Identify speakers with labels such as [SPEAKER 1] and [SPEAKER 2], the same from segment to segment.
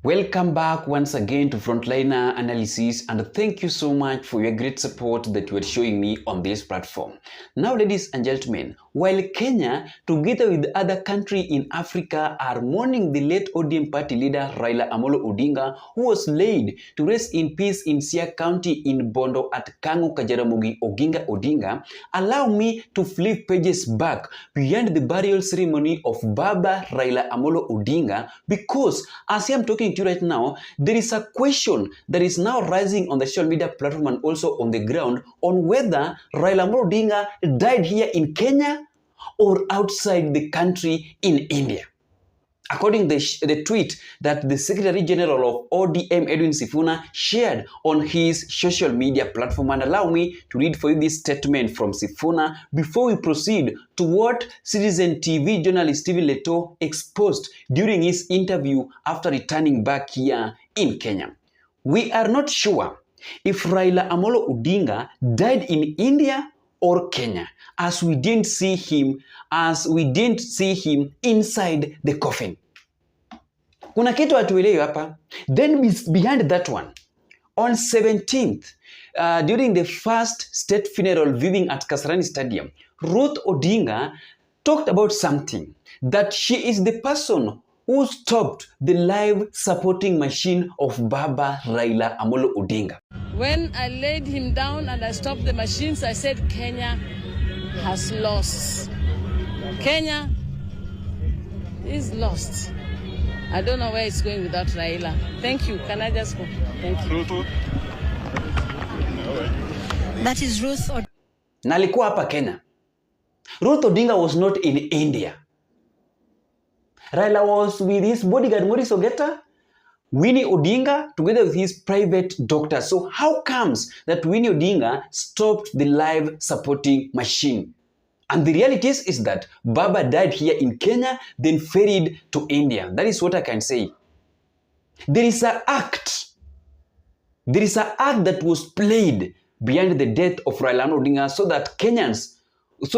[SPEAKER 1] Welcome back once again to Frontliner Analysis, and thank you so much for your great support that you are showing me on this platform. Now, ladies and gentlemen, while Kenya, together with other countries in Africa, are mourning the late ODM party leader Raila Amolo Odinga, who was laid to rest in peace in Siaya County in Bondo at Kango Kajaramogi Oginga Odinga, allow me to flip pages back beyond the burial ceremony of Baba Raila Amolo Odinga, because as I am talking to you right now, there is a question that is now rising on the social media platform and also on the ground on whether Raila Amolo Odinga died here in Kenya or outside the country in India. According to the tweet that the Secretary General of ODM, Edwin Sifuna, shared on his social media platform, and allow me to read for you this statement from Sifuna before we proceed to what Citizen TV journalist letoo exposed during his interview after returning back here in Kenya. We are not sure if Raila Amolo Odinga died in India or Kenya, as we didn't see him inside the coffin. Kuna kitu hatuelewi hapa. Then behind that one, on 17th, during the first state funeral viewing at Kasarani Stadium, Ruth Odinga talked about something, that she is the person who stopped the live supporting machine of Baba Raila Amolo Odinga.
[SPEAKER 2] When I laid him down and I stopped the machines, I said Kenya has lost. Kenya is lost. I don't know where it's going without Raila. Thank you. Can I just go? Thank you.
[SPEAKER 3] That is Ruth
[SPEAKER 1] Na alikuwa hapa Kenya. Ruth Odinga was not in India. Raila was with his bodyguard Maurice Ogeta, Winnie Odinga, together with his private doctor. So how comes that Winnie Odinga stopped the live supporting machine? And the reality is that Baba died here in Kenya, then ferried to India. That is what I can say. There is an act. There is an act that was played behind the death of Raila Odinga so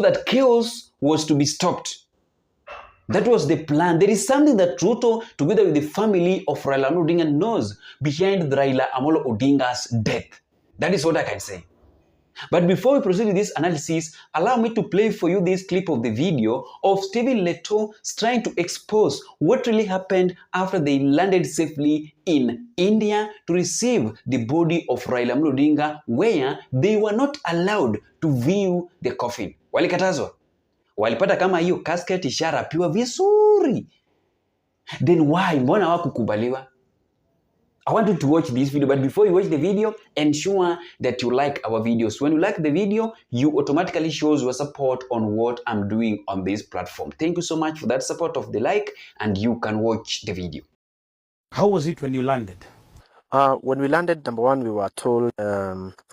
[SPEAKER 1] that chaos was to be stopped. That was the plan. There is something that Ruto, together with the family of Raila Odinga, knows behind Raila Amolo Odinga's death. That is what I can say. But before we proceed with this analysis, allow me to play for you this clip of the video of Stephen Letoo trying to expose what really happened after they landed safely in India to receive the body of Raila Odinga, where they were not allowed to view the coffin. Walikatazwa. Walipata kama hiyo casket isharapiwa vizuri. Then why? Mbona hawakukubaliwa? I want you to watch this video, but before you watch the video, ensure that you like our videos. When you like the video, you automatically shows your support on what I'm doing on this platform. Thank you so much for that support of the like, and you can watch the video.
[SPEAKER 4] How was it when you landed?
[SPEAKER 5] When we landed, number one, we were told,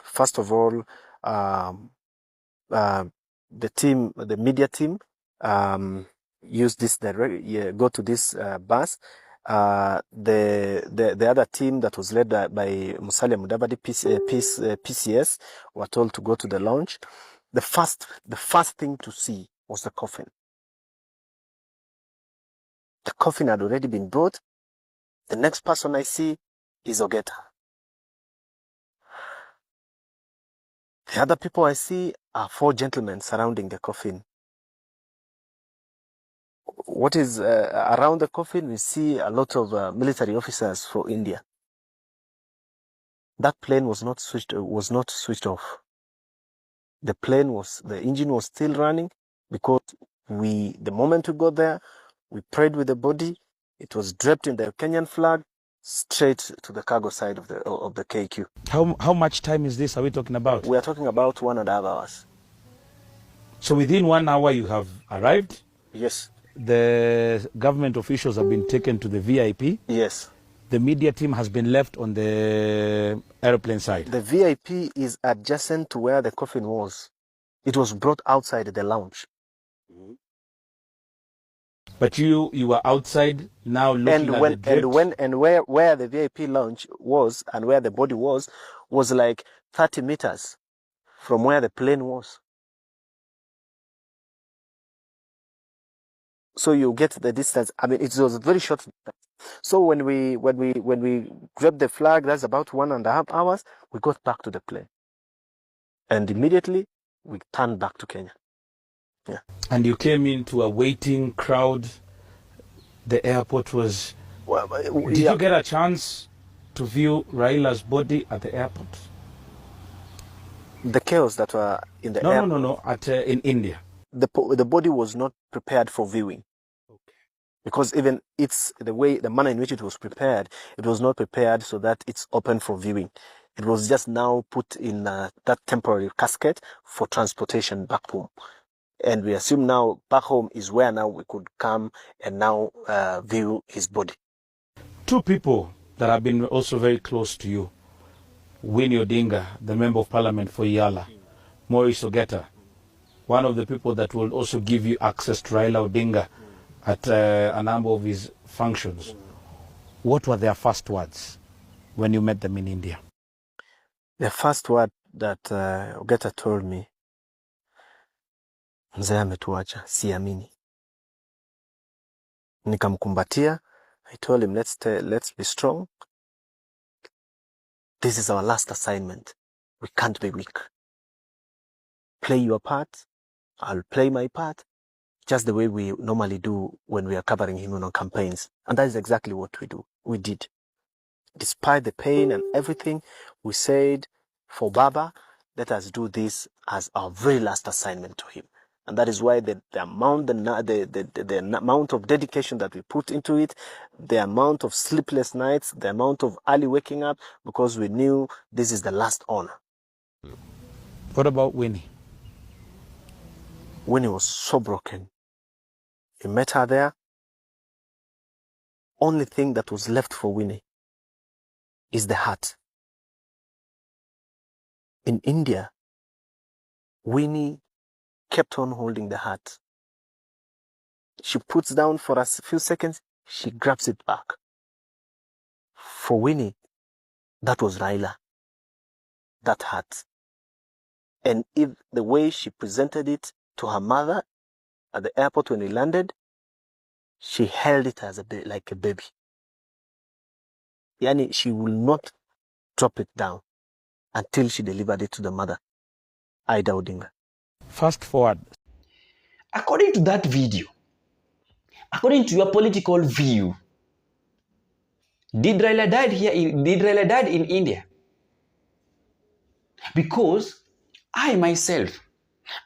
[SPEAKER 5] first of all, the media team, use this go to this bus. The other team that was led by Musalia Mudavadi, PCS, were told to go to the lounge. The first thing to see was the coffin. The coffin had already been brought. The next person I see is Ogeta. The other people I see are 4 gentlemen surrounding the coffin. What is around the coffin, we see a lot of military officers for India. That plane was not switched off. The engine was still running, because the moment we got there, we prayed with the body. It was draped in the Kenyan flag, straight to the cargo side of the KQ.
[SPEAKER 4] How much time is this? Are we talking about?
[SPEAKER 5] We are talking about 1.5 hours.
[SPEAKER 4] So within 1 hour you have arrived?
[SPEAKER 5] Yes.
[SPEAKER 4] The government officials have been taken to the VIP?
[SPEAKER 5] Yes.
[SPEAKER 4] The media team has been left on the airplane side?
[SPEAKER 5] The VIP is adjacent to where the coffin was. It was brought outside the lounge.
[SPEAKER 4] But you were outside now looking at the drapes?
[SPEAKER 5] And where the VIP lounge was and where the body was like 30 meters from where the plane was. So you get the distance. I mean, it was a very short distance. So when we grabbed the flag, that's about 1.5 hours, we got back to the plane. And immediately we turned back to Kenya. Yeah.
[SPEAKER 4] And you came into a waiting crowd. The airport was...
[SPEAKER 5] Well,
[SPEAKER 4] Did you get a chance to view Raila's body at the airport?
[SPEAKER 5] The chaos that were in the
[SPEAKER 4] No,
[SPEAKER 5] airport.
[SPEAKER 4] in India.
[SPEAKER 5] The body was not prepared for viewing. Because even the manner in which it was prepared, it was not prepared so that it's open for viewing. It was just now put in that temporary casket for transportation back home. And we assume now back home is where now we could come and now view his body.
[SPEAKER 4] Two people that have been also very close to you, Winnie Odinga, the Member of Parliament for Yala, Maurice Ogeta, one of the people that will also give you access to Raila Odinga at a number of his functions. What were their first words when you met them in India?
[SPEAKER 5] The first word that Ogeta told me, mzee ametuacha, siamini. Nikamkumbatia. I told him, let's be strong. This is our last assignment. We can't be weak. Play your part. I'll play my part. Just the way we normally do when we are covering him on campaigns. And that is exactly what we did. Despite the pain and everything, we said, for Baba, let us do this as our very last assignment to him. And that is why the amount of dedication that we put into it, the amount of sleepless nights, the amount of early waking up, because we knew this is the last honor.
[SPEAKER 4] What about Winnie?
[SPEAKER 5] Winnie was so broken. He met her there. Only thing that was left for Winnie is the heart. In India, Winnie kept on holding the heart. She puts down for a few seconds, she grabs it back. For Winnie, that was Raila, that heart. And if the way she presented it to her mother at the airport when we landed, she held it as like a baby. Yani, she will not drop it down until she delivered it to the mother, Ida Odinga.
[SPEAKER 4] Fast forward.
[SPEAKER 1] According to that video, according to your political view, did Raila died in India? Because I myself,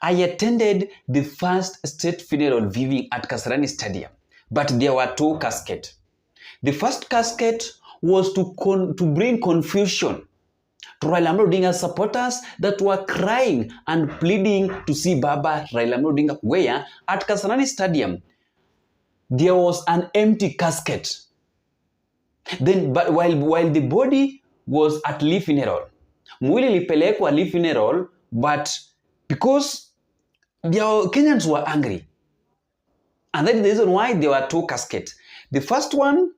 [SPEAKER 1] I attended the first state funeral viewing at Kasarani Stadium, but there were two caskets. The first casket was to bring confusion to Raila Odinga supporters that were crying and pleading to see Baba Raila Odinga, where at Kasarani Stadium there was an empty casket. Then, but while the body was at Lee funeral, mwili lipelekwa Lee funeral, but because the Kenyans were angry, and that is the reason why there were two caskets. The first one,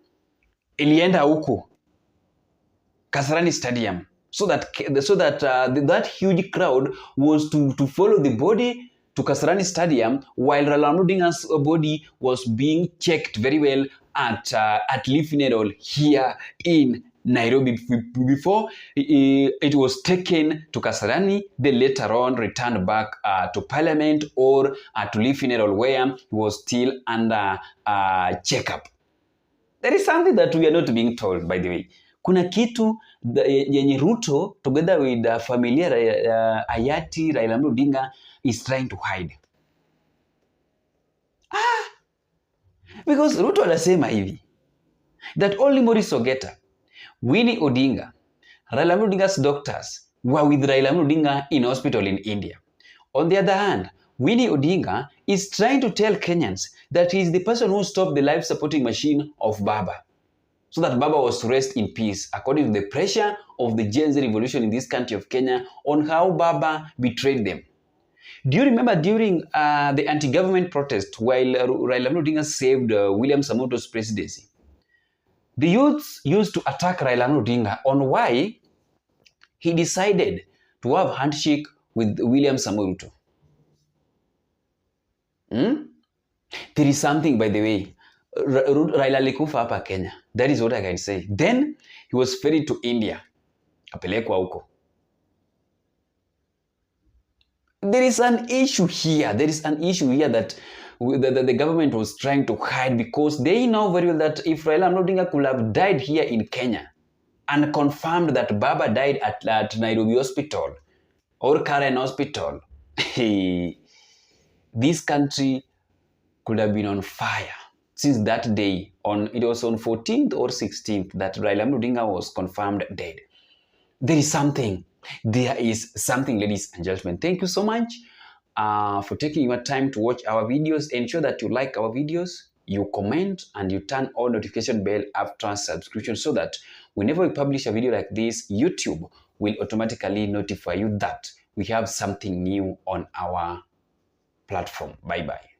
[SPEAKER 1] ilienda huku Kasarani Stadium, so that that huge crowd was to follow the body to Kasarani Stadium, while Raila Odinga's body was being checked very well at Lee funeral here in Nairobi before it was taken to Kasarani, then later on returned back to Parliament or to Lee funeral, where he was still under checkup. There is something that we are not being told, by the way. Kuna kitu yenye Ruto together with familia hayati Raila Odinga is trying to hide. Because Ruto anasema hivi that only Maurice Ogeta, Winnie Odinga, Raila Odinga's doctors were with Raila Odinga in hospital in India. On the other hand, Winnie Odinga is trying to tell Kenyans that he is the person who stopped the life-supporting machine of Baba, so that Baba was to rest in peace, according to the pressure of the Gen Z revolution in this country of Kenya on how Baba betrayed them. Do you remember during the anti-government protest while Raila Odinga saved William Samoei's presidency? The youths used to attack Raila Odinga on why he decided to have handshake with William Samoei Ruto. There is something, by the way. Raila alikufa hapa Kenya. That is what I can say. Then he was ferried to India. Apelekwa huko. There is an issue here. There is an issue here that the government was trying to hide, because they know very well that if Raila Amolo Odinga could have died here in Kenya and confirmed that Baba died at Nairobi Hospital or Karen Hospital, this country could have been on fire. Since that day, it was on 14th or 16th that Raila Amolo Odinga was confirmed dead. There is something, ladies and gentlemen. Thank you so much for taking your time to watch our videos. Ensure that you like our videos, you comment, and you turn on notification bell after subscription, so that whenever we publish a video like this, YouTube will automatically notify you that we have something new on our platform. Bye-bye.